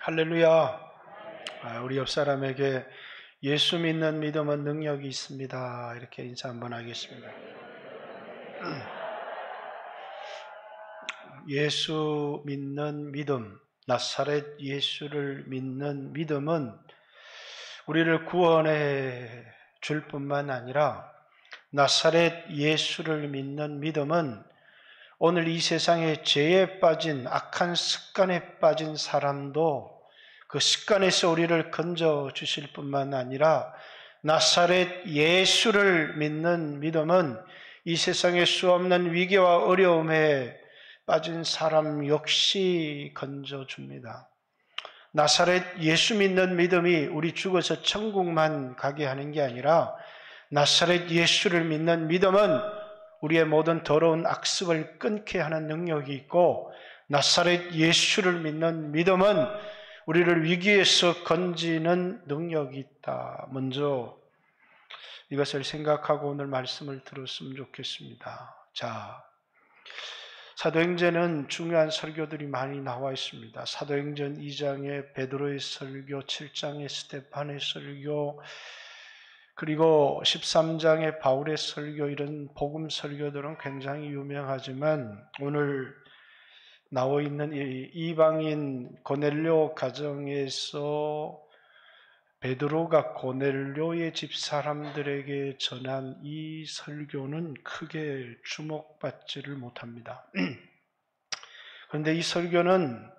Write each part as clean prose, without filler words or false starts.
할렐루야. 우리 옆 사람에게 예수 믿는 믿음은 능력이 있습니다. 이렇게 인사 한번 하겠습니다. 예수 믿는 믿음, 나사렛 예수를 믿는 믿음은 우리를 구원해 줄 뿐만 아니라 나사렛 예수를 믿는 믿음은 오늘 이 세상에 죄에 빠진 악한 습관에 빠진 사람도 그 습관에서 우리를 건져 주실 뿐만 아니라 나사렛 예수를 믿는 믿음은 이 세상에 수없는 위기와 어려움에 빠진 사람 역시 건져 줍니다. 나사렛 예수 믿는 믿음이 우리 죽어서 천국만 가게 하는 게 아니라 나사렛 예수를 믿는 믿음은 우리의 모든 더러운 악습을 끊게 하는 능력이 있고, 나사렛 예수를 믿는 믿음은 우리를 위기에서 건지는 능력이 있다. 먼저 이것을 생각하고 오늘 말씀을 들었으면 좋겠습니다. 자, 사도행전은 중요한 설교들이 많이 나와 있습니다. 사도행전 2장의 베드로의 설교, 7장의 스데반의 설교, 그리고 13장의 바울의 설교, 이런 복음 설교들은 굉장히 유명하지만 오늘 나와 있는 이 이방인 고넬료 가정에서 베드로가 고넬료의 집 사람들에게 전한 이 설교는 크게 주목받지를 못합니다. 그런데 이 설교는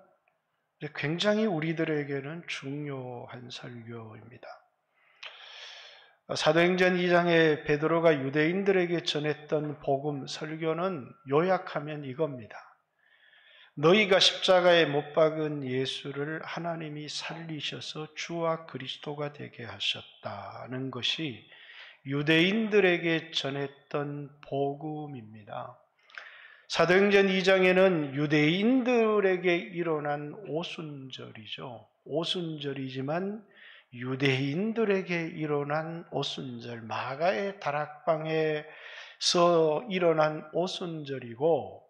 굉장히 우리들에게는 중요한 설교입니다. 사도행전 2장에 베드로가 유대인들에게 전했던 복음 설교는 요약하면 이겁니다. 너희가 십자가에 못 박은 예수를 하나님이 살리셔서 주와 그리스도가 되게 하셨다는 것이 유대인들에게 전했던 복음입니다. 사도행전 2장에는 유대인들에게 일어난 오순절이죠. 오순절이지만 유대인들에게 일어난 오순절, 마가의 다락방에서 일어난 오순절이고,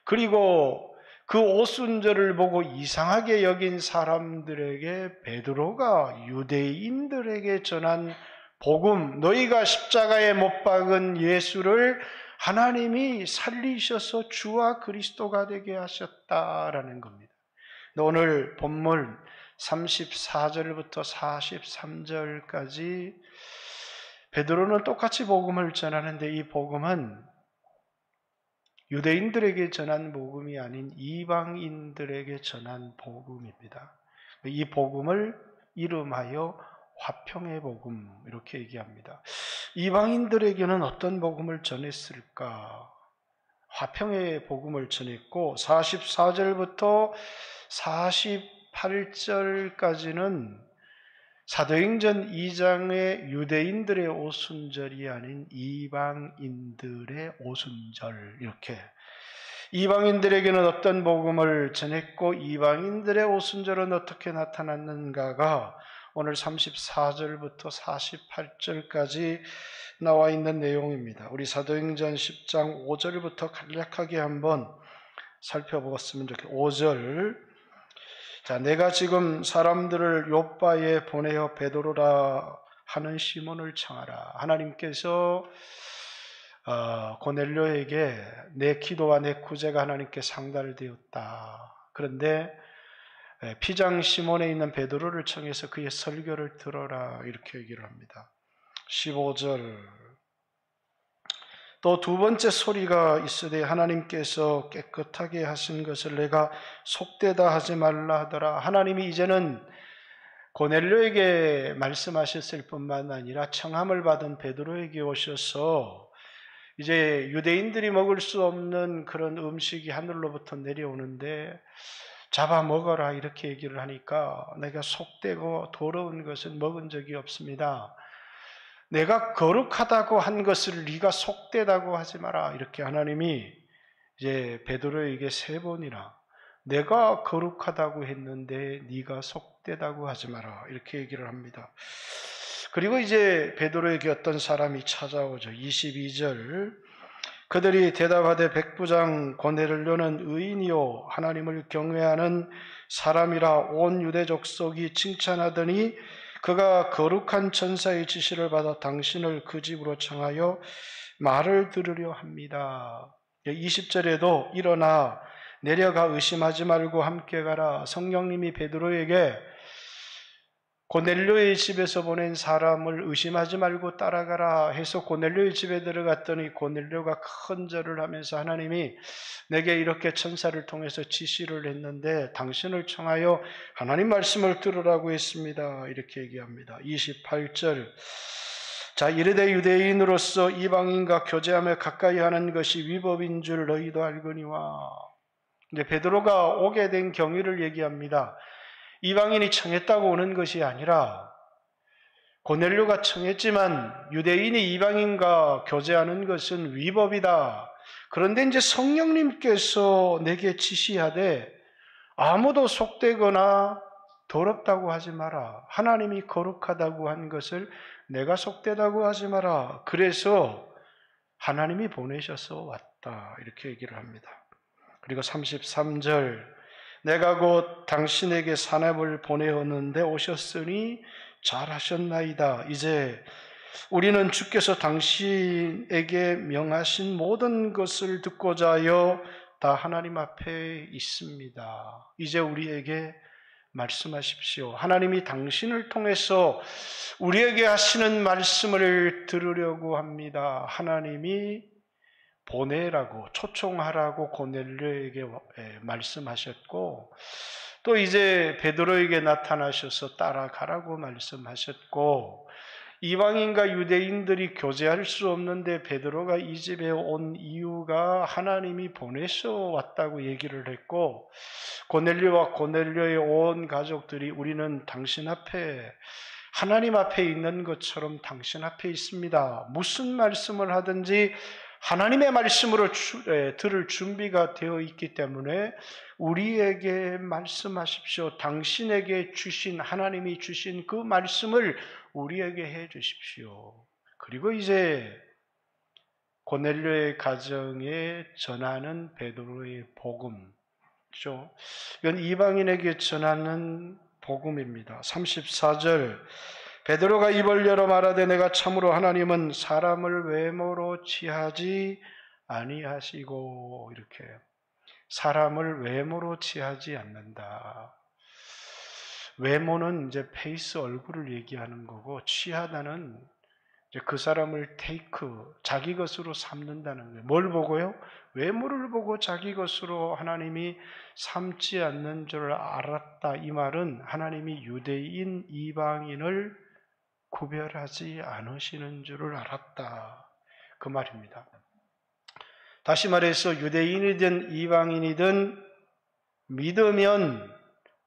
그리고 그 오순절을 보고 이상하게 여긴 사람들에게 베드로가 유대인들에게 전한 복음, 너희가 십자가에 못 박은 예수를 하나님이 살리셔서 주와 그리스도가 되게 하셨다라는 겁니다. 오늘 본문 34절부터 43절까지 베드로는 똑같이 복음을 전하는데, 이 복음은 유대인들에게 전한 복음이 아닌 이방인들에게 전한 복음입니다. 이 복음을 이름하여 화평의 복음, 이렇게 얘기합니다. 이방인들에게는 어떤 복음을 전했을까? 화평의 복음을 전했고, 44절부터 48절까지는 사도행전 2장의 유대인들의 오순절이 아닌 이방인들의 오순절, 이렇게 이방인들에게는 어떤 복음을 전했고 이방인들의 오순절은 어떻게 나타났는가가 오늘 34절부터 48절까지 나와 있는 내용입니다. 우리 사도행전 10장 5절부터 간략하게 한번 살펴보았으면 좋겠습니다. 5절, 자, 내가 지금 사람들을 요빠에 보내어 베드로라 하는 시몬을 청하라. 하나님께서 고넬료에게 내 기도와 내 구제가 하나님께 상달되었다. 그런데 피장 시몬에 있는 베드로를 청해서 그의 설교를 들어라, 이렇게 얘기를 합니다. 15절, 또 두 번째 소리가 있으되 하나님께서 깨끗하게 하신 것을 내가 속되다 하지 말라 하더라. 하나님이 이제는 고넬료에게 말씀하셨을 뿐만 아니라 청함을 받은 베드로에게 오셔서 이제 유대인들이 먹을 수 없는 그런 음식이 하늘로부터 내려오는데 잡아 먹어라, 이렇게 얘기를 하니까 내가 속되고 더러운 것은 먹은 적이 없습니다. 내가 거룩하다고 한 것을 네가 속되다고 하지 마라, 이렇게 하나님이 이제 베드로에게 3번이나 내가 거룩하다고 했는데 네가 속되다고 하지 마라, 이렇게 얘기를 합니다. 그리고 이제 베드로에게 어떤 사람이 찾아오죠. 22절, 그들이 대답하되 백부장 고넬료는 의인이요 하나님을 경외하는 사람이라 온 유대 족속이 칭찬하더니 그가 거룩한 천사의 지시를 받아 당신을 그 집으로 청하여 말을 들으려 합니다. 20절에도 일어나 내려가 의심하지 말고 함께 가라. 성령님이 베드로에게 고넬료의 집에서 보낸 사람을 의심하지 말고 따라가라 해서 고넬료의 집에 들어갔더니 고넬료가 큰 절을 하면서 하나님이 내게 이렇게 천사를 통해서 지시를 했는데 당신을 청하여 하나님 말씀을 들으라고 했습니다. 이렇게 얘기합니다. 28절 자 이르되 유대인으로서 이방인과 교제하며 가까이 하는 것이 위법인 줄 너희도 알거니와. 이제 베드로가 오게 된 경위를 얘기합니다. 이방인이 청했다고 오는 것이 아니라 고넬료가 청했지만 유대인이 이방인과 교제하는 것은 위법이다. 그런데 이제 성령님께서 내게 지시하되 아무도 속되거나 더럽다고 하지 마라. 하나님이 거룩하다고 한 것을 내가 속되다고 하지 마라. 그래서 하나님이 보내셔서 왔다. 이렇게 얘기를 합니다. 그리고 33절 내가 곧 당신에게 사람을 보내었는데 오셨으니 잘하셨나이다. 이제 우리는 주께서 당신에게 명하신 모든 것을 듣고자 하여 다 하나님 앞에 있습니다. 이제 우리에게 말씀하십시오. 하나님이 당신을 통해서 우리에게 하시는 말씀을 들으려고 합니다. 하나님이 보내라고 초청하라고 고넬료에게 말씀하셨고 또 이제 베드로에게 나타나셔서 따라가라고 말씀하셨고 이방인과 유대인들이 교제할 수 없는데 베드로가 이 집에 온 이유가 하나님이 보내서 왔다고 얘기를 했고 고넬료와 고넬료의 온 가족들이 우리는 당신 앞에 하나님 앞에 있는 것처럼 당신 앞에 있습니다. 무슨 말씀을 하든지 하나님의 말씀으로 들을 준비가 되어 있기 때문에 우리에게 말씀하십시오. 당신에게 주신 하나님이 주신 그 말씀을 우리에게 해 주십시오. 그리고 이제 고넬료의 가정에 전하는 베드로의 복음, 그렇죠? 이건 이방인에게 전하는 복음입니다. 34절 베드로가 입을 열어 말하되 내가 참으로 하나님은 사람을 외모로 취하지 아니하시고 이렇게 사람을 외모로 취하지 않는다. 외모는 이제 페이스 얼굴을 얘기하는 거고 취하다는 이제 그 사람을 자기 것으로 삼는다는 거예요. 뭘 보고요? 외모를 보고 자기 것으로 하나님이 삼지 않는 줄 알았다. 이 말은 하나님이 유대인, 이방인을 구별하지 않으시는 줄을 알았다. 그 말입니다. 다시 말해서 유대인이든 이방인이든 믿으면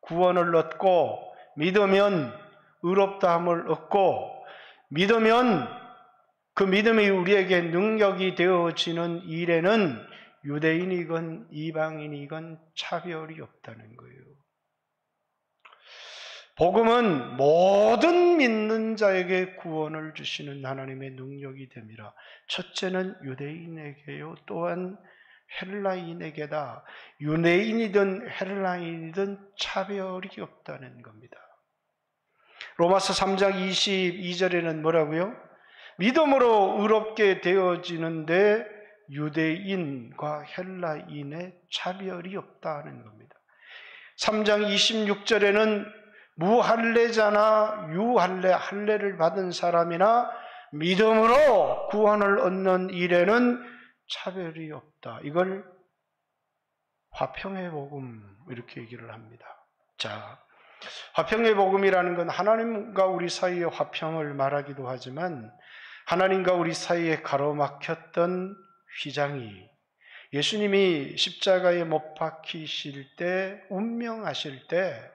구원을 얻고 믿으면 의롭다함을 얻고 믿으면 그 믿음이 우리에게 능력이 되어지는 일에는 유대인이건 이방인이건 차별이 없다는 거예요. 복음은 모든 믿는 자에게 구원을 주시는 하나님의 능력이 됨이라. 첫째는 유대인에게요. 또한 헬라인에게다. 유대인이든 헬라인이든 차별이 없다는 겁니다. 로마서 3장 22절에는 뭐라고요? 믿음으로 의롭게 되어지는데 유대인과 헬라인의 차별이 없다는 겁니다. 3장 26절에는 무할례자나 유할례, 할례를 받은 사람이나 믿음으로 구원을 얻는 일에는 차별이 없다. 이걸 화평의 복음 이렇게 얘기를 합니다. 자, 화평의 복음이라는 건 하나님과 우리 사이의 화평을 말하기도 하지만 하나님과 우리 사이에 가로막혔던 휘장이 예수님이 십자가에 못 박히실 때 운명하실 때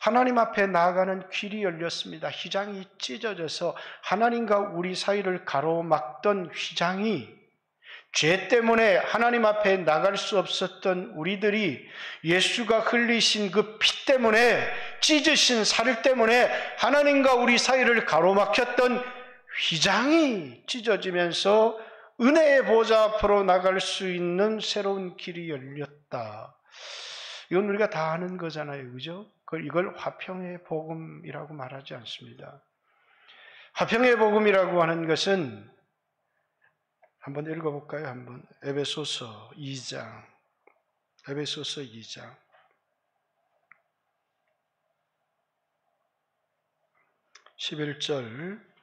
하나님 앞에 나아가는 길이 열렸습니다. 휘장이 찢어져서 하나님과 우리 사이를 가로막던 휘장이 죄 때문에 하나님 앞에 나갈 수 없었던 우리들이 예수가 흘리신 그 피 때문에 찢으신 살 때문에 하나님과 우리 사이를 가로막혔던 휘장이 찢어지면서 은혜의 보좌 앞으로 나갈 수 있는 새로운 길이 열렸다. 이건 우리가 다 아는 거잖아요. 그죠? 이걸 화평의 복음이라고 말하지 않습니다. 화평의 복음이라고 하는 것은 한번 읽어볼까요? 한번 에베소서 2장 11절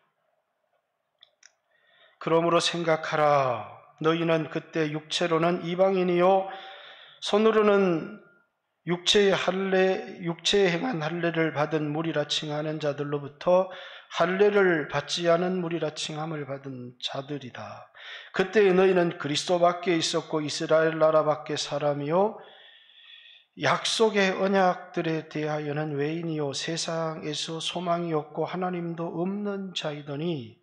그러므로 생각하라. 너희는 그때 육체로는 이방인이요 손으로는 육체에 행한 할례를 받은 무리라 칭하는 자들로부터 할례를 받지 않은 무리라 칭함을 받은 자들이다. 그때 너희는 그리스도 밖에 있었고 이스라엘 나라 밖에 사람이요 약속의 언약들에 대하여는 외인이요 세상에서 소망이 없고 하나님도 없는 자이더니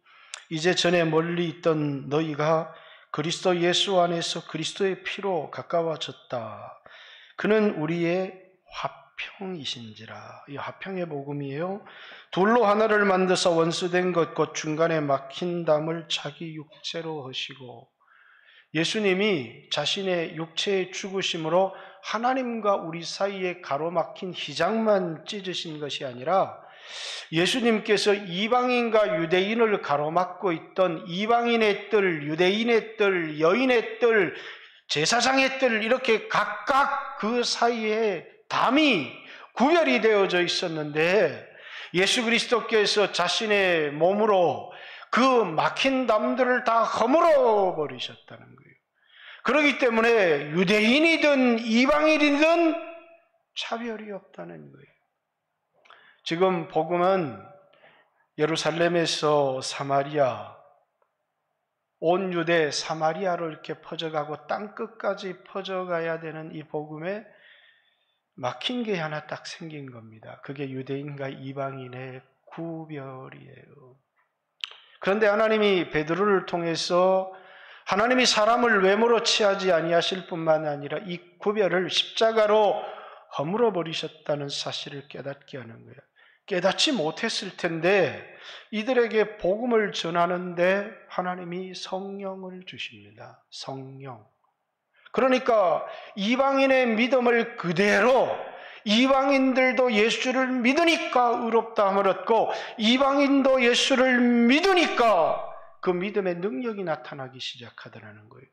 이제 전에 멀리 있던 너희가 그리스도 예수 안에서 그리스도의 피로 가까워졌다. 그는 우리의 화평이신지라. 이 화평의 복음이에요. 둘로 하나를 만드사 원수된 것 곧 중간에 막힌 담을 자기 육체로 하시고, 예수님이 자신의 육체의 죽으심으로 하나님과 우리 사이에 가로막힌 휘장만 찢으신 것이 아니라 예수님께서 이방인과 유대인을 가로막고 있던 이방인의 뜰, 유대인의 뜰, 여인의 뜰, 제사장의 뜰, 이렇게 각각 그 사이에 담이 구별이 되어져 있었는데 예수 그리스도께서 자신의 몸으로 그 막힌 담들을 다 허물어 버리셨다는 거예요. 그렇기 때문에 유대인이든 이방인이든 차별이 없다는 거예요. 지금 복음은 예루살렘에서 사마리아, 온 유대 사마리아로 이렇게 퍼져가고 땅끝까지 퍼져가야 되는 이 복음에 막힌 게 하나 딱 생긴 겁니다. 그게 유대인과 이방인의 구별이에요. 그런데 하나님이 베드로를 통해서 하나님이 사람을 외모로 취하지 아니하실 뿐만 아니라 이 구별을 십자가로 허물어 버리셨다는 사실을 깨닫게 하는 거예요. 깨닫지 못했을 텐데 이들에게 복음을 전하는데 하나님이 성령을 주십니다. 성령. 그러니까 이방인의 믿음을 그대로 이방인들도 예수를 믿으니까 의롭다함을 얻고 이방인도 예수를 믿으니까 그 믿음의 능력이 나타나기 시작하더라는 거예요.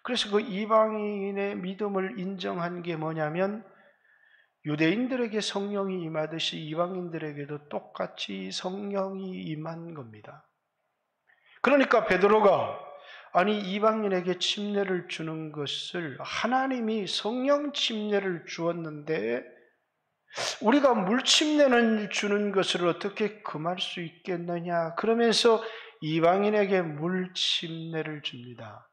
그래서 그 이방인의 믿음을 인정한 게 뭐냐면 유대인들에게 성령이 임하듯이 이방인들에게도 똑같이 성령이 임한 겁니다. 그러니까 베드로가 아니 이방인에게 침례를 주는 것을 하나님이 성령 침례를 주었는데 우리가 물 침례를 주는 것을 어떻게 금할 수 있겠느냐 그러면서 이방인에게 물 침례를 줍니다.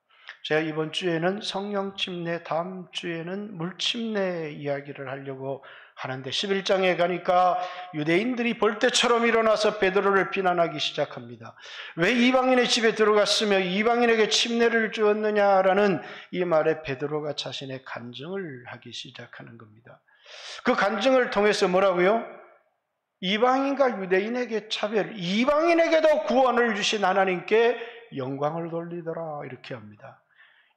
제가 이번 주에는 성령 침례, 다음 주에는 물 침례 이야기를 하려고 하는데 11장에 가니까 유대인들이 벌떼처럼 일어나서 베드로를 비난하기 시작합니다. 왜 이방인의 집에 들어갔으며 이방인에게 침례를 주었느냐라는 이 말에 베드로가 자신의 간증을 하기 시작하는 겁니다. 그 간증을 통해서 뭐라고요? 이방인과 유대인에게 차별, 이방인에게도 구원을 주신 하나님께 영광을 돌리더라 이렇게 합니다.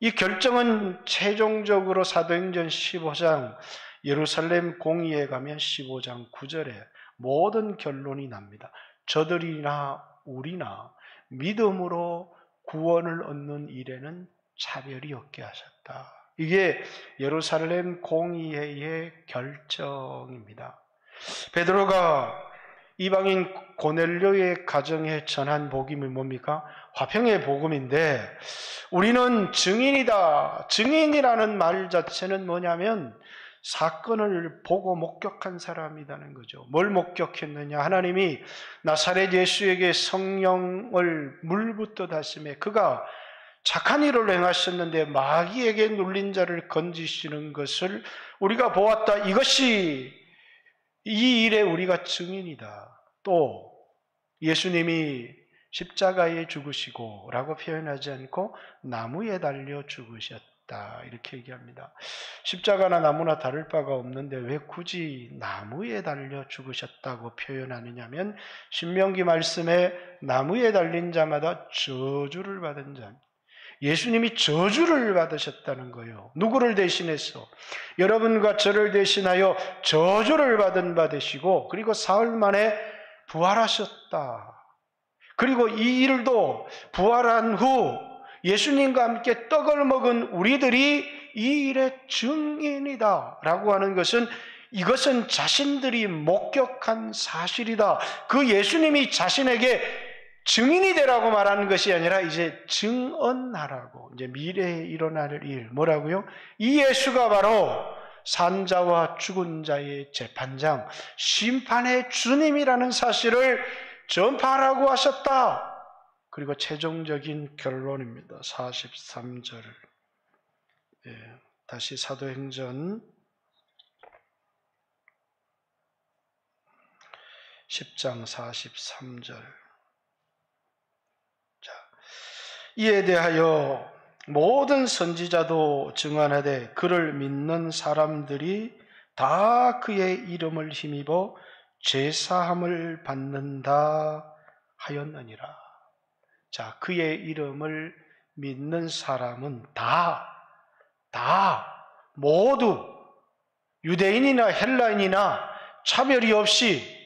이 결정은 최종적으로 사도행전 15장 예루살렘 공의에 가면 15장 9절에 모든 결론이 납니다. 저들이나 우리나 믿음으로 구원을 얻는 일에는 차별이 없게 하셨다. 이게 예루살렘 공의회의 결정입니다. 베드로가 이방인 고넬료의 가정에 전한 복음이 뭡니까? 화평의 복음인데 우리는 증인이다. 증인이라는 말 자체는 뭐냐면 사건을 보고 목격한 사람이라는 거죠. 뭘 목격했느냐? 하나님이 나사렛 예수에게 성령을 물부터 다심에 그가 착한 일을 행하셨는데 마귀에게 눌린 자를 건지시는 것을 우리가 보았다. 이것이 이 일에 우리가 증인이다. 또 예수님이 십자가에 죽으시고 라고 표현하지 않고 나무에 달려 죽으셨다 이렇게 얘기합니다. 십자가나 나무나 다를 바가 없는데 왜 굳이 나무에 달려 죽으셨다고 표현하느냐면 신명기 말씀에 나무에 달린 자마다 저주를 받은 자, 예수님이 저주를 받으셨다는 거예요. 누구를 대신해서? 여러분과 저를 대신하여 저주를 받은 바 되시고, 그리고 사흘 만에 부활하셨다. 그리고 이 일도 부활한 후 예수님과 함께 떡을 먹은 우리들이 이 일의 증인이다 라고 하는 것은, 이것은 자신들이 목격한 사실이다. 그 예수님이 자신에게 증인이 되라고 말하는 것이 아니라 이제 증언하라고, 이제 미래에 일어날 일, 뭐라고요? 이 예수가 바로 산자와 죽은 자의 재판장, 심판의 주님이라는 사실을 전파하라고 하셨다. 그리고 최종적인 결론입니다. 43절. 다시 사도행전 10장 43절. 자, 이에 대하여 모든 선지자도 증언하되 그를 믿는 사람들이 다 그의 이름을 힘입어 죄사함을 받는다 하였느니라. 자, 그의 이름을 믿는 사람은 모두 유대인이나 헬라인이나 차별이 없이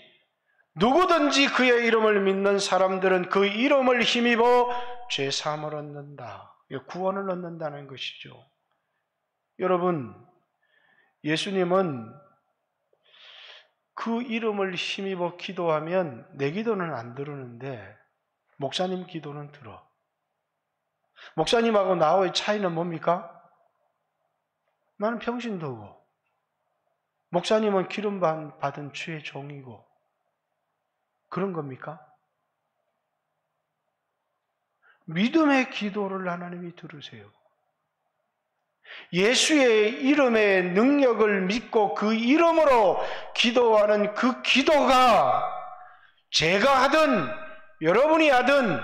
누구든지 그의 이름을 믿는 사람들은 그 이름을 힘입어 죄사함을 얻는다. 구원을 얻는다는 것이죠. 여러분, 예수님은 그 이름을 힘입어 기도하면 내 기도는 안 들으는데 목사님 기도는 들어. 목사님하고 나와의 차이는 뭡니까? 나는 평신도고 목사님은 기름 받은 주의 종이고, 그런 겁니까? 믿음의 기도를 하나님이 들으세요. 예수의 이름의 능력을 믿고 그 이름으로 기도하는 그 기도가 제가 하든 여러분이 하든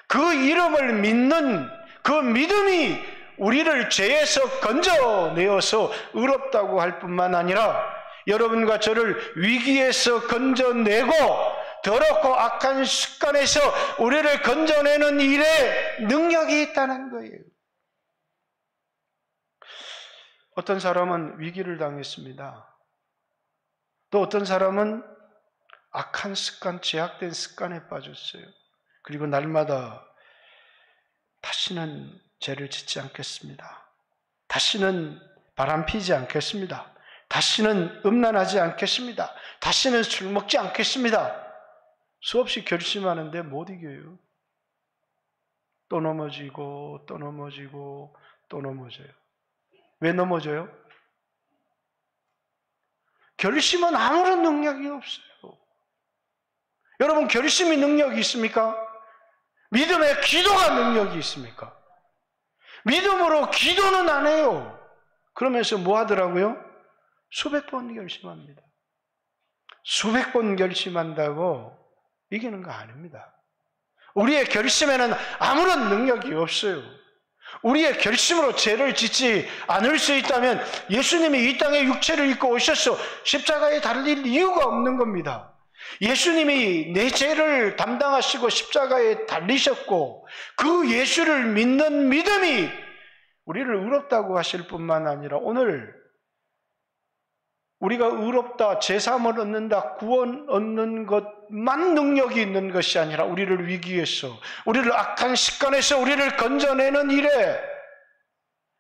그 이름을 믿는 그 믿음이 우리를 죄에서 건져내어서 의롭다고 할 뿐만 아니라 여러분과 저를 위기에서 건져내고 더럽고 악한 습관에서 우리를 건져내는 일에 능력이 있다는 거예요. 어떤 사람은 위기를 당했습니다. 또 어떤 사람은 악한 습관, 제약된 습관에 빠졌어요. 그리고 날마다 다시는 죄를 짓지 않겠습니다. 다시는 바람피지 않겠습니다. 다시는 음란하지 않겠습니다. 다시는 술 먹지 않겠습니다. 수없이 결심하는데 못 이겨요. 또 넘어지고 또 넘어지고 또 넘어져요. 왜 넘어져요? 결심은 아무런 능력이 없어요. 여러분, 결심이 능력이 있습니까? 믿음의 기도가 능력이 있습니까? 믿음으로 기도는 안 해요. 그러면서 뭐 하더라고요? 수백 번 결심합니다. 수백 번 결심한다고 이기는 거 아닙니다. 우리의 결심에는 아무런 능력이 없어요. 우리의 결심으로 죄를 짓지 않을 수 있다면 예수님이 이 땅에 육체를 입고 오셔서 십자가에 달릴 이유가 없는 겁니다. 예수님이 내 죄를 담당하시고 십자가에 달리셨고 그 예수를 믿는 믿음이 우리를 의롭다고 하실 뿐만 아니라 오늘 우리가 의롭다, 제사함을 얻는다, 구원 얻는 것만 능력이 있는 것이 아니라 우리를 위기에서, 우리를 악한 습관에서 우리를 건져내는 일에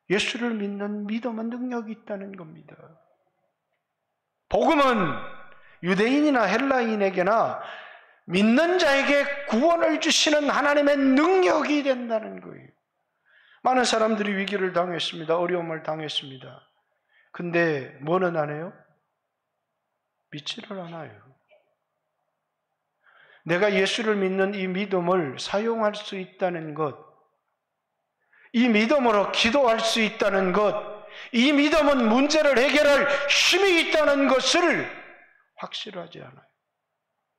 예수를 믿는 믿음은 능력이 있다는 겁니다. 복음은 유대인이나 헬라인에게나 믿는 자에게 구원을 주시는 하나님의 능력이 된다는 거예요. 많은 사람들이 위기를 당했습니다. 어려움을 당했습니다. 근데 뭐는 안 해요? 믿지를 않아요. 내가 예수를 믿는 이 믿음을 사용할 수 있다는 것, 이 믿음으로 기도할 수 있다는 것, 이 믿음은 문제를 해결할 힘이 있다는 것을 확실하지 않아요.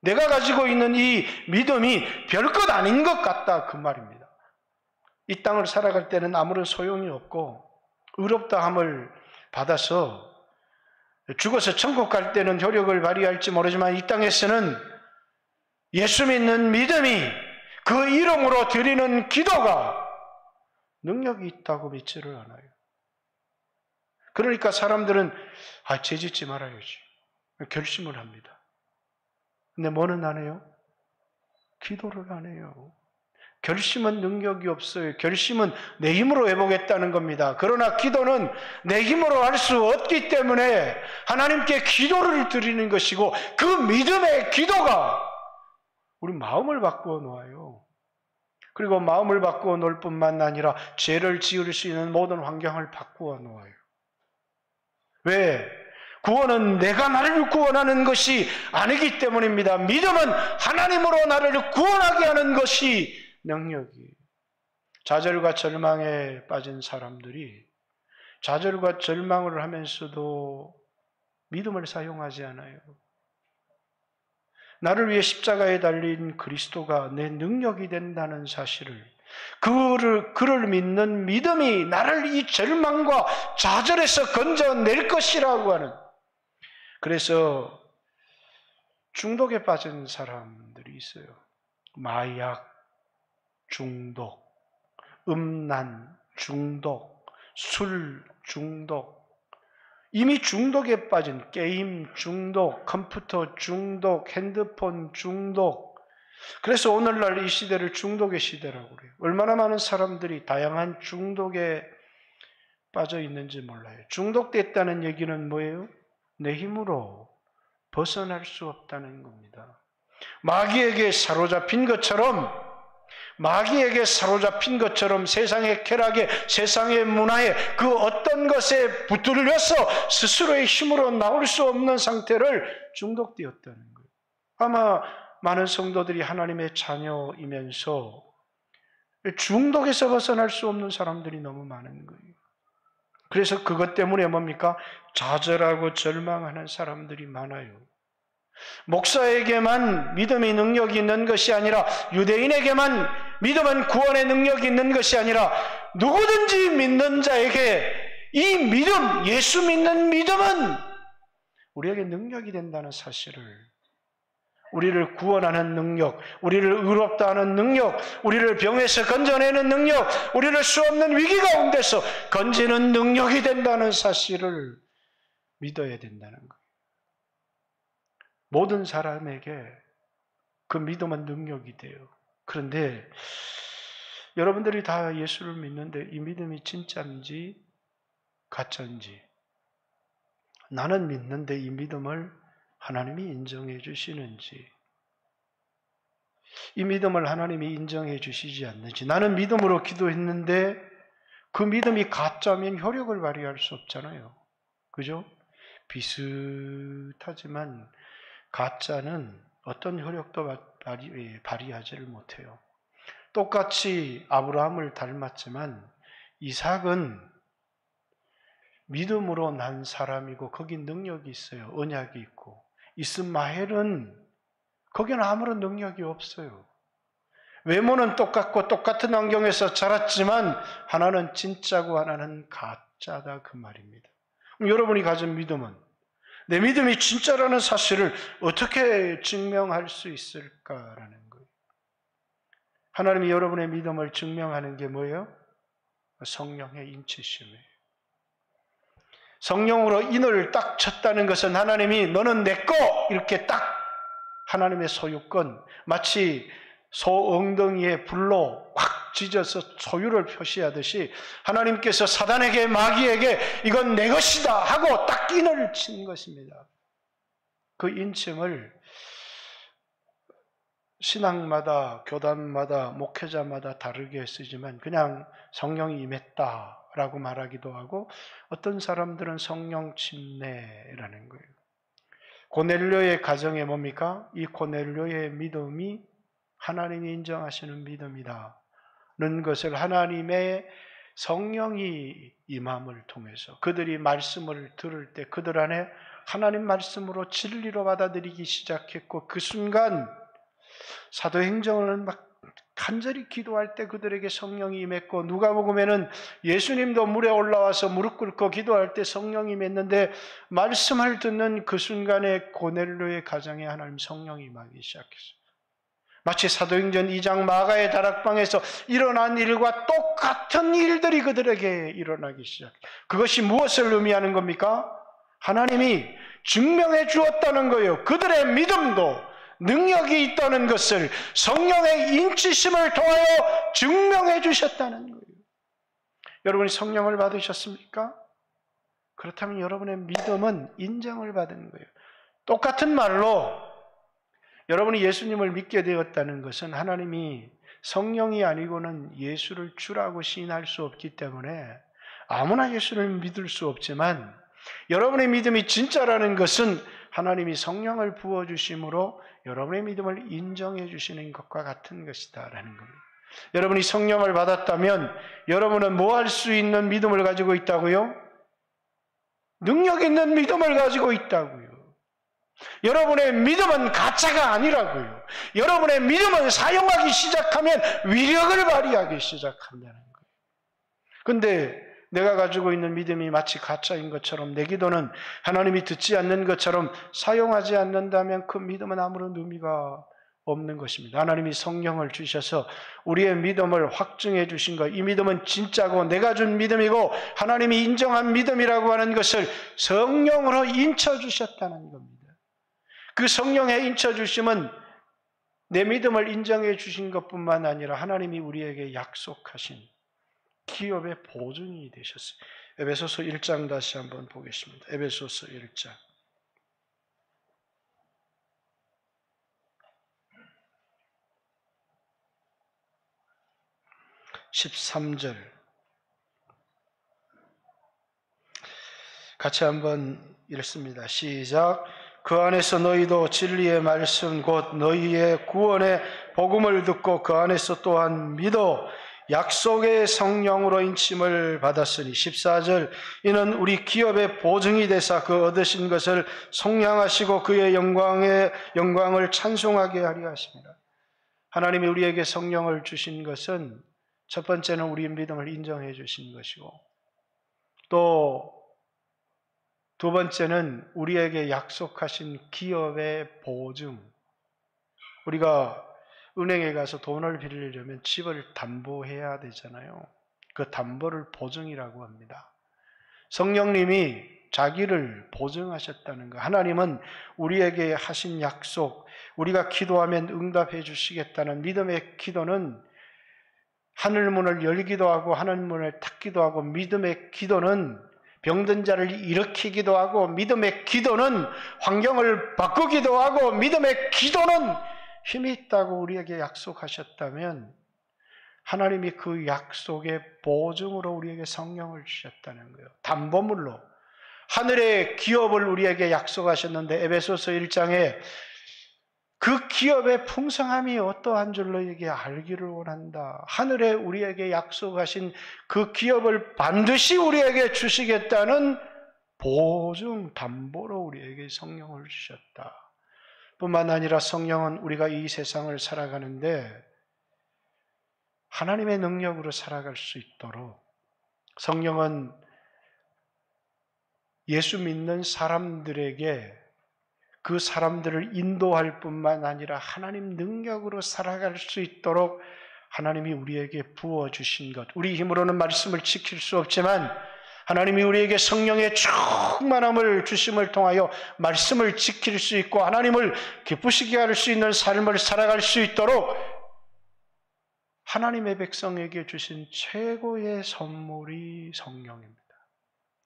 내가 가지고 있는 이 믿음이 별것 아닌 것 같다, 그 말입니다. 이 땅을 살아갈 때는 아무런 소용이 없고 의롭다함을 받아서 죽어서 천국 갈 때는 효력을 발휘할지 모르지만 이 땅에서는 예수 믿는 믿음이 그 이름으로 드리는 기도가 능력이 있다고 믿지를 않아요. 그러니까 사람들은 죄짓지 말아야지 결심을 합니다. 근데 뭐는 안 해요? 기도를 안 해요. 결심은 능력이 없어요. 결심은 내 힘으로 해보겠다는 겁니다. 그러나 기도는 내 힘으로 할 수 없기 때문에 하나님께 기도를 드리는 것이고, 그 믿음의 기도가 우리 마음을 바꾸어 놓아요. 그리고 마음을 바꾸어 놓을 뿐만 아니라 죄를 지을 수 있는 모든 환경을 바꾸어 놓아요. 왜? 구원은 내가 나를 구원하는 것이 아니기 때문입니다. 믿음은 하나님으로 나를 구원하게 하는 것이 능력이에요. 좌절과 절망에 빠진 사람들이 좌절과 절망을 하면서도 믿음을 사용하지 않아요. 나를 위해 십자가에 달린 그리스도가 내 능력이 된다는 사실을, 그를 믿는 믿음이 나를 이 절망과 좌절에서 건져낼 것이라고 하는, 그래서 중독에 빠진 사람들이 있어요. 마약 중독, 음란 중독, 술 중독, 이미 중독에 빠진 게임 중독, 컴퓨터 중독, 핸드폰 중독. 그래서 오늘날 이 시대를 중독의 시대라고 그래요. 얼마나 많은 사람들이 다양한 중독에 빠져 있는지 몰라요. 중독됐다는 얘기는 뭐예요? 내 힘으로 벗어날 수 없다는 겁니다. 마귀에게 사로잡힌 것처럼 세상의 쾌락에, 세상의 문화에, 그 어떤 것에 붙들려서 스스로의 힘으로 나올 수 없는 상태를 중독되었다는 거예요. 아마 많은 성도들이 하나님의 자녀이면서 중독에서 벗어날 수 없는 사람들이 너무 많은 거예요. 그래서 그것 때문에 뭡니까? 좌절하고 절망하는 사람들이 많아요. 목사에게만 믿음의 능력이 있는 것이 아니라, 유대인에게만 믿음은 구원의 능력이 있는 것이 아니라, 누구든지 믿는 자에게 이 믿음, 예수 믿는 믿음은 우리에게 능력이 된다는 사실을, 우리를 구원하는 능력, 우리를 의롭다 하는 능력, 우리를 병에서 건져내는 능력, 우리를 수 없는 위기 가운데서 건지는 능력이 된다는 사실을 믿어야 된다는 거예요. 모든 사람에게 그 믿음은 능력이 돼요. 그런데 여러분들이 다 예수를 믿는데 이 믿음이 진짜인지 가짜인지, 나는 믿는데 이 믿음을 하나님이 인정해 주시는지, 이 믿음을 하나님이 인정해 주시지 않는지, 나는 믿음으로 기도했는데 그 믿음이 가짜면 효력을 발휘할 수 없잖아요. 그죠? 비슷하지만 가짜는 어떤 효력도 발휘하지를 못해요. 똑같이 아브라함을 닮았지만 이삭은 믿음으로 난 사람이고 거기 능력이 있어요. 언약이 있고. 이스마엘은 거기는 아무런 능력이 없어요. 외모는 똑같고 똑같은 환경에서 자랐지만 하나는 진짜고 하나는 가짜다, 그 말입니다. 그럼 여러분이 가진 믿음은, 내 믿음이 진짜라는 사실을 어떻게 증명할 수 있을까라는 거예요. 하나님이 여러분의 믿음을 증명하는 게 뭐예요? 성령의 인치심이에요. 성령으로 인을 딱 쳤다는 것은 하나님이 너는 내 거, 이렇게 딱 하나님의 소유권, 마치 소 엉덩이에 불로 확 찢어서 소유를 표시하듯이 하나님께서 사단에게, 마귀에게 이건 내 것이다 하고 딱 인을 친 것입니다. 그 인침을 신앙마다, 교단마다, 목회자마다 다르게 쓰지만 그냥 성령이 임했다라고 말하기도 하고, 어떤 사람들은 성령 침례라는 거예요. 고넬료의 가정에 뭡니까? 이 고넬료의 믿음이 하나님이 인정하시는 믿음이다는 것을 하나님의 성령이 임함을 통해서, 그들이 말씀을 들을 때 그들 안에 하나님 말씀으로 진리로 받아들이기 시작했고, 그 순간 사도행전은 막 간절히 기도할 때 그들에게 성령이 임했고, 누가복음에는 예수님도 물에 올라와서 무릎 꿇고 기도할 때 성령이 임했는데, 말씀을 듣는 그 순간에 고넬료의 가정에 하나님 성령이 임하기 시작했어요. 마치 사도행전 2장 마가의 다락방에서 일어난 일과 똑같은 일들이 그들에게 일어나기 시작. 그것이 무엇을 의미하는 겁니까? 하나님이 증명해 주었다는 거예요. 그들의 믿음도 능력이 있다는 것을 성령의 인치심을 통하여 증명해 주셨다는 거예요. 여러분이 성령을 받으셨습니까? 그렇다면 여러분의 믿음은 인정을 받은 거예요. 똑같은 말로 여러분이 예수님을 믿게 되었다는 것은 하나님이 성령이 아니고는 예수를 주라고 시인할 수 없기 때문에 아무나 예수를 믿을 수 없지만, 여러분의 믿음이 진짜라는 것은 하나님이 성령을 부어주심으로 여러분의 믿음을 인정해 주시는 것과 같은 것이다라는 겁니다. 여러분이 성령을 받았다면 여러분은 뭐 할 수 있는 믿음을 가지고 있다고요? 능력 있는 믿음을 가지고 있다고요. 여러분의 믿음은 가짜가 아니라고요. 여러분의 믿음은 사용하기 시작하면 위력을 발휘하기 시작한다는 거예요. 그런데 내가 가지고 있는 믿음이 마치 가짜인 것처럼, 내 기도는 하나님이 듣지 않는 것처럼 사용하지 않는다면 그 믿음은 아무런 의미가 없는 것입니다. 하나님이 성령을 주셔서 우리의 믿음을 확증해 주신 것, 이 믿음은 진짜고 내가 준 믿음이고 하나님이 인정한 믿음이라고 하는 것을 성령으로 인쳐주셨다는 겁니다. 그 성령의 인쳐주심은 내 믿음을 인정해 주신 것뿐만 아니라 하나님이 우리에게 약속하신 기업의 보증이 되셨어요. 에베소서 1장 다시 한번 보겠습니다. 에베소서 1장 13절 같이 한번 읽습니다. 시작. 그 안에서 너희도 진리의 말씀 곧 너희의 구원의 복음을 듣고 그 안에서 또한 믿어 약속의 성령으로 인침을 받았으니. 14절 이는 우리 기업의 보증이 되사 그 얻으신 것을 속량하시고 그의 영광을 찬송하게 하려 하십니다. 하나님이 우리에게 성령을 주신 것은 첫 번째는 우리의 믿음을 인정해 주신 것이고, 또 두 번째는 우리에게 약속하신 기업의 보증. 우리가 은행에 가서 돈을 빌리려면 집을 담보해야 되잖아요. 그 담보를 보증이라고 합니다. 성령님이 자기를 보증하셨다는 것. 하나님은 우리에게 하신 약속, 우리가 기도하면 응답해 주시겠다는 믿음의 기도는 하늘문을 열기도 하고 하늘문을 닫기도 하고, 믿음의 기도는 병든 자를 일으키기도 하고, 믿음의 기도는 환경을 바꾸기도 하고, 믿음의 기도는 힘이 있다고 우리에게 약속하셨다면 하나님이 그 약속의 보증으로 우리에게 성령을 주셨다는 거예요. 담보물로 하늘의 기업을 우리에게 약속하셨는데, 에베소서 1장에 그 기업의 풍성함이 어떠한 줄 너희에게 알기를 원한다. 하늘에 우리에게 약속하신 그 기업을 반드시 우리에게 주시겠다는 보증, 담보로 우리에게 성령을 주셨다. 뿐만 아니라 성령은 우리가 이 세상을 살아가는데 하나님의 능력으로 살아갈 수 있도록, 성령은 예수 믿는 사람들에게 그 사람들을 인도할 뿐만 아니라 하나님 능력으로 살아갈 수 있도록 하나님이 우리에게 부어주신 것. 우리 힘으로는 말씀을 지킬 수 없지만 하나님이 우리에게 성령의 충만함을 주심을 통하여 말씀을 지킬 수 있고 하나님을 기쁘시게 할 수 있는 삶을 살아갈 수 있도록 하나님의 백성에게 주신 최고의 선물이 성령입니다.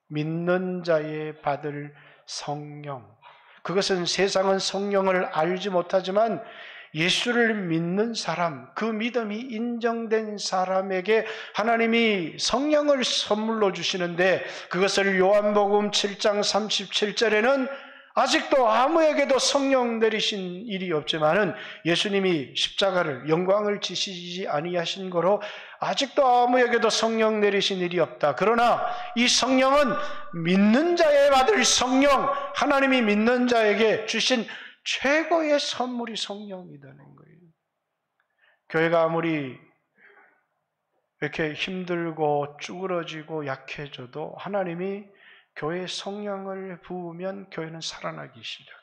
믿는 자의 받을 성령. 그것은 세상은 성령을 알지 못하지만 예수를 믿는 사람, 그 믿음이 인정된 사람에게 하나님이 성령을 선물로 주시는데, 그것을 요한복음 7장 37절에는 아직도 아무에게도 성령 내리신 일이 없지만은 예수님이 십자가를 영광을 지시지 아니하신 거로 아직도 아무에게도 성령 내리신 일이 없다. 그러나 이 성령은 믿는 자에 받을 성령, 하나님이 믿는 자에게 주신 최고의 선물이 성령이라는 거예요. 교회가 아무리 이렇게 힘들고 쭈그러지고 약해져도 하나님이 교회에 성령을 부으면 교회는 살아나기 시작해요.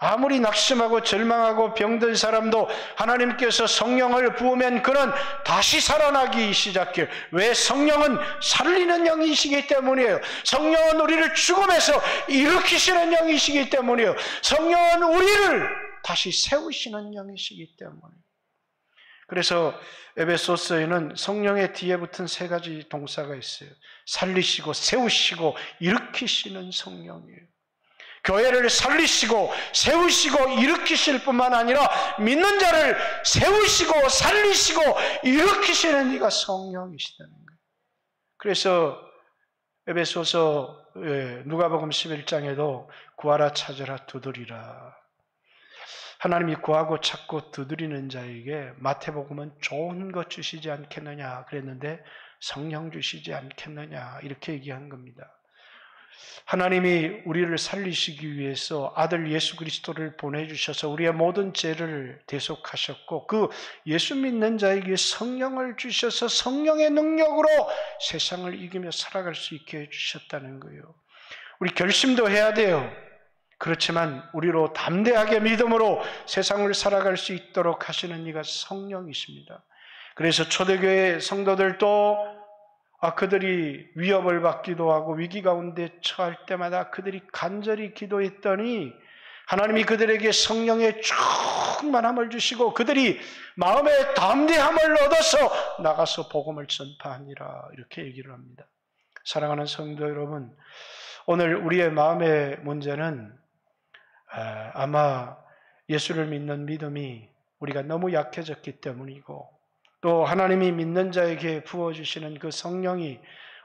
아무리 낙심하고 절망하고 병든 사람도 하나님께서 성령을 부으면 그는 다시 살아나기 시작해요. 왜? 성령은 살리는 영이시기 때문이에요. 성령은 우리를 죽음에서 일으키시는 영이시기 때문이에요. 성령은 우리를 다시 세우시는 영이시기 때문이에요. 그래서 에베소서에는 성령의 뒤에 붙은 세 가지 동사가 있어요. 살리시고 세우시고 일으키시는 성령이에요. 교회를 살리시고 세우시고 일으키실 뿐만 아니라 믿는 자를 세우시고 살리시고 일으키시는 이가 성령이시다는 거예요. 그래서 에베소서 누가복음 11장에도 구하라 찾으라 두드리라. 하나님이 구하고 찾고 두드리는 자에게 마태복음은 좋은 것 주시지 않겠느냐 그랬는데 성령 주시지 않겠느냐 이렇게 얘기한 겁니다. 하나님이 우리를 살리시기 위해서 아들 예수 그리스도를 보내주셔서 우리의 모든 죄를 대속하셨고 그 예수 믿는 자에게 성령을 주셔서 성령의 능력으로 세상을 이기며 살아갈 수 있게 해주셨다는 거예요. 우리 결심도 해야 돼요. 그렇지만 우리로 담대하게 믿음으로 세상을 살아갈 수 있도록 하시는 이가 성령이십니다. 그래서 초대교회 성도들도 그들이 위협을 받기도 하고 위기 가운데 처할 때마다 그들이 간절히 기도했더니 하나님이 그들에게 성령의 충만함을 주시고 그들이 마음의 담대함을 얻어서 나가서 복음을 전파하니라 이렇게 얘기를 합니다. 사랑하는 성도 여러분, 오늘 우리의 마음의 문제는 아마 예수를 믿는 믿음이 우리가 너무 약해졌기 때문이고 또 하나님이 믿는 자에게 부어주시는 그 성령이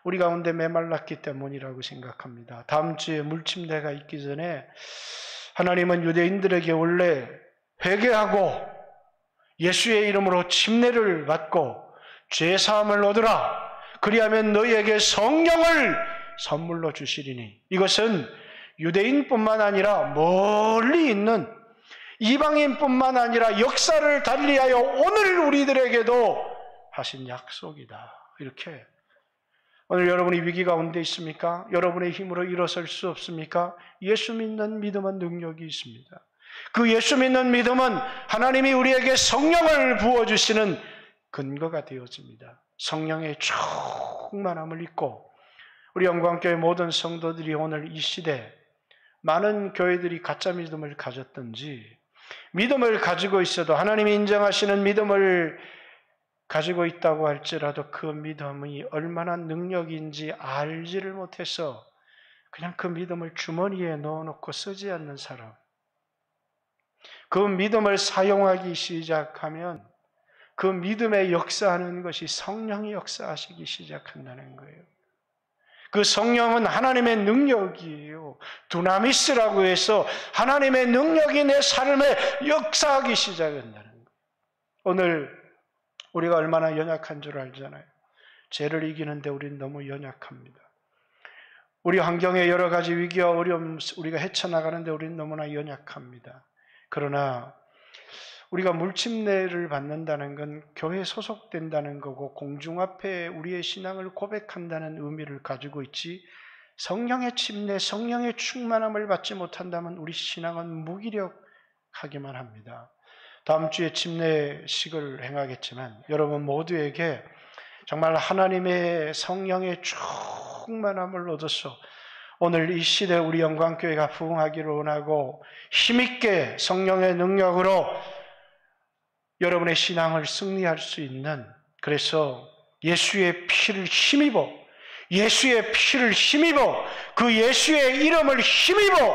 우리 가운데 메말랐기 때문이라고 생각합니다. 다음 주에 물침대가 있기 전에 하나님은 유대인들에게 원래 회개하고 예수의 이름으로 침례를 받고 죄사함을 얻으라. 그리하면 너희에게 성령을 선물로 주시리니 이것은 유대인뿐만 아니라 멀리 있는 이방인뿐만 아니라 역사를 달리하여 오늘 우리들에게도 하신 약속이다. 이렇게 오늘 여러분이 위기 가운데 있습니까? 여러분의 힘으로 일어설 수 없습니까? 예수 믿는 믿음은 능력이 있습니다. 그 예수 믿는 믿음은 하나님이 우리에게 성령을 부어주시는 근거가 되어집니다. 성령의 충만함을 입고 우리 영광교회 모든 성도들이 오늘 이 시대 많은 교회들이 가짜 믿음을 가졌든지 믿음을 가지고 있어도 하나님이 인정하시는 믿음을 가지고 있다고 할지라도 그 믿음이 얼마나 능력인지 알지를 못해서 그냥 그 믿음을 주머니에 넣어놓고 쓰지 않는 사람, 그 믿음을 사용하기 시작하면 그 믿음의 역사하는 것이 성령이 역사하시기 시작한다는 거예요. 그 성령은 하나님의 능력이에요. 두나미스라고 해서 하나님의 능력이 내 삶에 역사하기 시작한다는 거예요. 오늘 우리가 얼마나 연약한 줄 알잖아요. 죄를 이기는데 우리는 너무 연약합니다. 우리 환경에 여러 가지 위기와 어려움 우리가 헤쳐나가는데 우리는 너무나 연약합니다. 그러나 우리가 물침례를 받는다는 건 교회에 소속된다는 거고 공중 앞에 우리의 신앙을 고백한다는 의미를 가지고 있지 성령의 침례, 성령의 충만함을 받지 못한다면 우리 신앙은 무기력하기만 합니다. 다음 주에 침례식을 행하겠지만 여러분 모두에게 정말 하나님의 성령의 충만함을 얻어서 오늘 이 시대 우리 영광교회가 부흥하기를 원하고 힘있게 성령의 능력으로 여러분의 신앙을 승리할 수 있는, 그래서 예수의 피를 힘입어 그 예수의 이름을 힘입어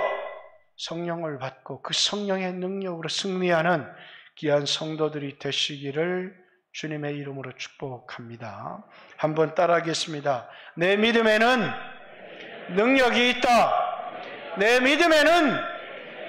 성령을 받고 그 성령의 능력으로 승리하는 귀한 성도들이 되시기를 주님의 이름으로 축복합니다. 한번 따라하겠습니다. 내 믿음에는 능력이 있다. 내 믿음에는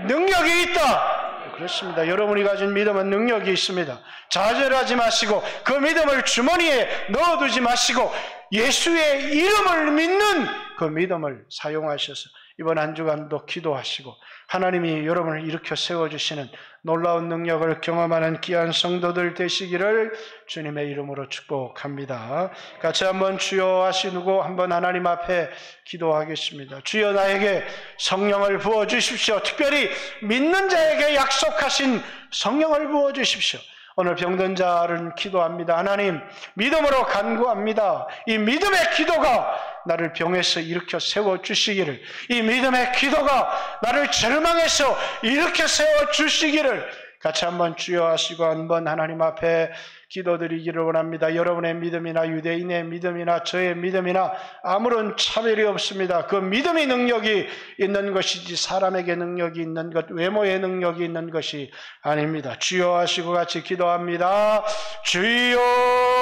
능력이 있다. 그렇습니다. 여러분이 가진 믿음은 능력이 있습니다. 좌절하지 마시고 그 믿음을 주머니에 넣어두지 마시고 예수의 이름을 믿는 그 믿음을 사용하셔서 이번 한 주간도 기도하시고 하나님이 여러분을 일으켜 세워주시는 놀라운 능력을 경험하는 귀한 성도들 되시기를 주님의 이름으로 축복합니다. 같이 한번 주여 하시고 한번 하나님 앞에 기도하겠습니다. 주여 나에게 성령을 부어주십시오. 특별히 믿는 자에게 약속하신 성령을 부어주십시오. 오늘 병든 자는 기도합니다. 하나님, 믿음으로 간구합니다. 이 믿음의 기도가 나를 병에서 일으켜 세워주시기를, 이 믿음의 기도가 나를 절망에서 일으켜 세워주시기를 같이 한번 주여 하시고 한번 하나님 앞에 기도드리기를 원합니다. 여러분의 믿음이나 유대인의 믿음이나 저의 믿음이나 아무런 차별이 없습니다. 그 믿음의 능력이 있는 것이지 사람에게 능력이 있는 것, 외모의 능력이 있는 것이 아닙니다. 주여 하시고 같이 기도합니다. 주여